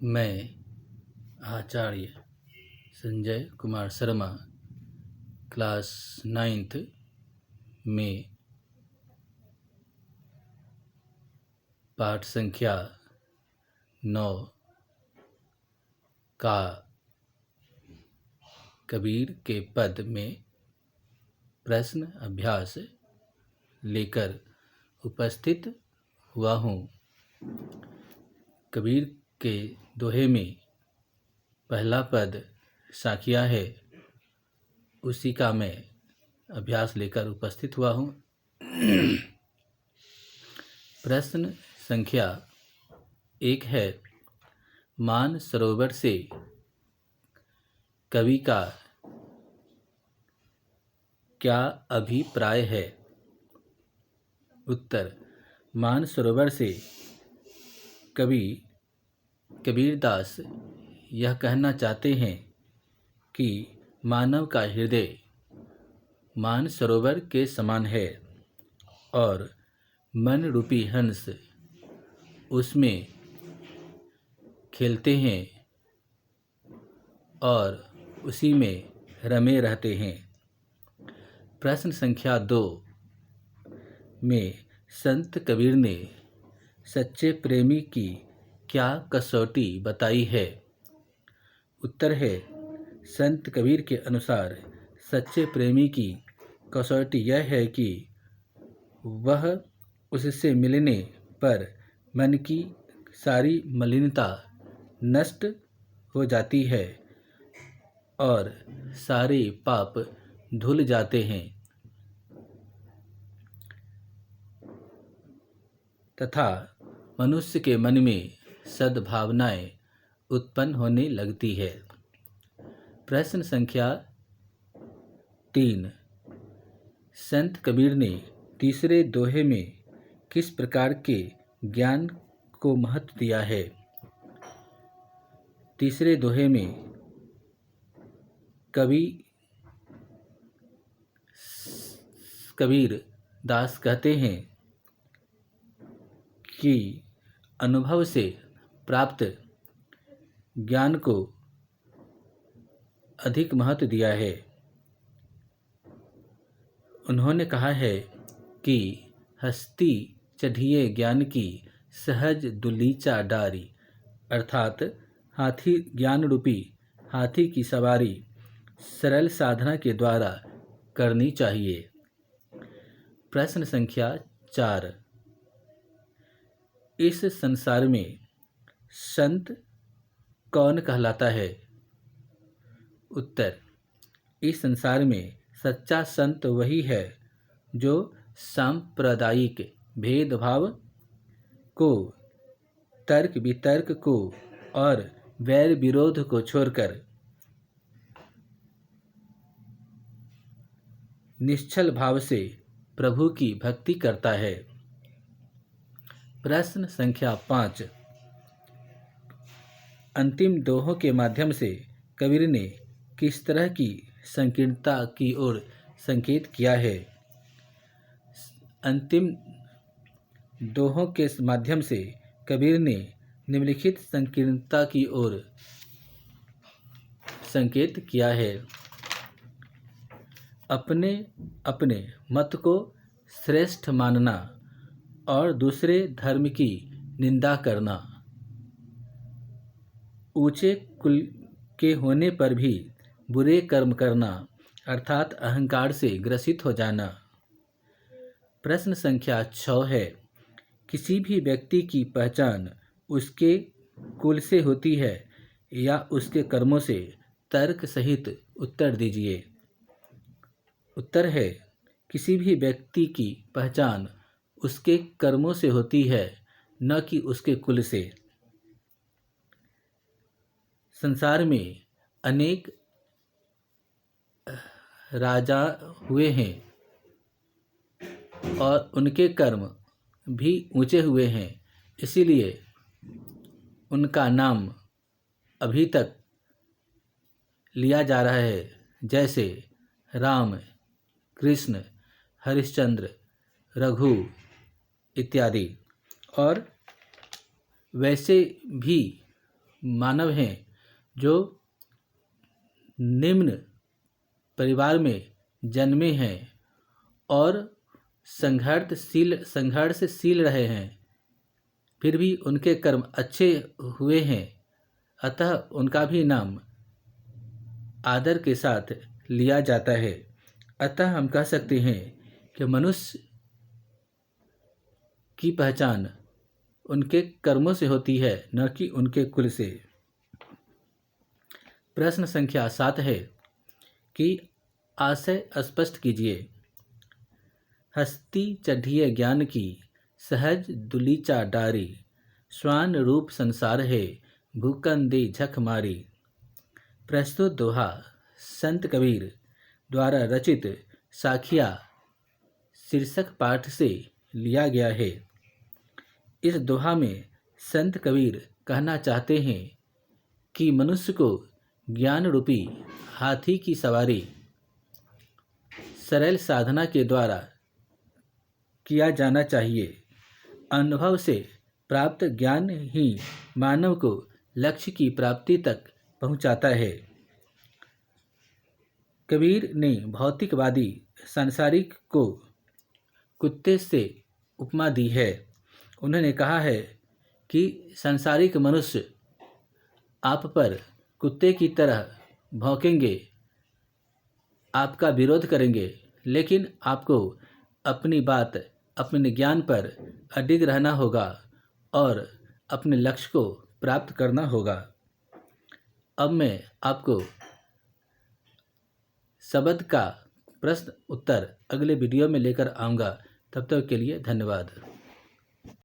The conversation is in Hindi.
मैं आचार्य संजय कुमार शर्मा क्लास 9th में पाठ संख्या 9 का कबीर के पद में प्रश्न अभ्यास लेकर उपस्थित हुआ हूँ। कबीर के दोहे में पहला पद साखिया है, उसी का मैं अभ्यास लेकर उपस्थित हुआ हूँ। प्रश्न संख्या 1 है, मान सरोवर से कवि का क्या अभिप्राय है? उत्तर, मान सरोवर से कवि कबीरदास यह कहना चाहते हैं कि मानव का हृदय मान सरोवर के समान है और मन रूपी हंस उसमें खेलते हैं और उसी में रमे रहते हैं। प्रश्न संख्या 2 में संत कबीर ने सच्चे प्रेमी की क्या कसौटी बताई है? उत्तर है, संत कबीर के अनुसार सच्चे प्रेमी की कसौटी यह है कि वह उससे मिलने पर मन की सारी मलिनता नष्ट हो जाती है और सारे पाप धुल जाते हैं तथा मनुष्य के मन में सद्भावनाएं उत्पन्न होने लगती है। प्रश्न संख्या 3, संत कबीर ने तीसरे दोहे में किस प्रकार के ज्ञान को महत्व दिया है? तीसरे दोहे में कबीर दास कहते हैं कि अनुभव से प्राप्त ज्ञान को अधिक महत्व दिया है। उन्होंने कहा है कि हस्ती चढ़िए ज्ञान की सहज दुलीचा डारी, अर्थात हाथी ज्ञान रूपी हाथी की सवारी सरल साधना के द्वारा करनी चाहिए। प्रश्न संख्या 4, इस संसार में संत कौन कहलाता है? उत्तर, इस संसार में सच्चा संत वही है जो सांप्रदायिक भेदभाव को, तर्क वितर्क को और वैर विरोध को छोड़कर निश्चल भाव से प्रभु की भक्ति करता है। प्रश्न संख्या 5, अंतिम दोहों के माध्यम से कबीर ने किस तरह की संकीर्णता की ओर संकेत किया है? अंतिम दोहों के माध्यम से कबीर ने निम्नलिखित संकीर्णता की ओर संकेत किया है। अपने अपने मत को श्रेष्ठ मानना और दूसरे धर्म की निंदा करना, ऊंचे कुल के होने पर भी बुरे कर्म करना, अर्थात अहंकार से ग्रसित हो जाना। प्रश्न संख्या 6 है, किसी भी व्यक्ति की पहचान उसके कुल से होती है या उसके कर्मों से? तर्क सहित उत्तर दीजिए। उत्तर है, किसी भी व्यक्ति की पहचान उसके कर्मों से होती है, न कि उसके कुल से। संसार में अनेक राजा हुए हैं और उनके कर्म भी ऊंचे हुए हैं, इसीलिए उनका नाम अभी तक लिया जा रहा है, जैसे राम, कृष्ण, हरिश्चंद्र, रघु इत्यादि। और वैसे भी मानव हैं जो निम्न परिवार में जन्मे हैं और संघर्षशील रहे हैं, फिर भी उनके कर्म अच्छे हुए हैं, अतः उनका भी नाम आदर के साथ लिया जाता है। अतः हम कह सकते हैं कि मनुष्य की पहचान उनके कर्मों से होती है, न कि उनके कुल से। प्रश्न संख्या 7 है कि आशय स्पष्ट कीजिए। हस्ती चढ़िए ज्ञान की सहज दुलीचा डारी, श्वान रूप संसार है भूकन दे झक मारी। प्रस्तुत दोहा संत कबीर द्वारा रचित साखिया शीर्षक पाठ से लिया गया है। इस दोहा में संत कबीर कहना चाहते हैं कि मनुष्य को ज्ञान रूपी हाथी की सवारी सरल साधना के द्वारा किया जाना चाहिए। अनुभव से प्राप्त ज्ञान ही मानव को लक्ष्य की प्राप्ति तक पहुंचाता है। कबीर ने भौतिकवादी सांसारिक को कुत्ते से उपमा दी है। उन्होंने कहा है कि सांसारिक मनुष्य आप पर कुत्ते की तरह भौंकेंगे, आपका विरोध करेंगे, लेकिन आपको अपनी बात, अपने ज्ञान पर अडिग रहना होगा और अपने लक्ष्य को प्राप्त करना होगा। अब मैं आपको शब्द का प्रश्न उत्तर अगले वीडियो में लेकर आऊँगा। तब तक के लिए धन्यवाद।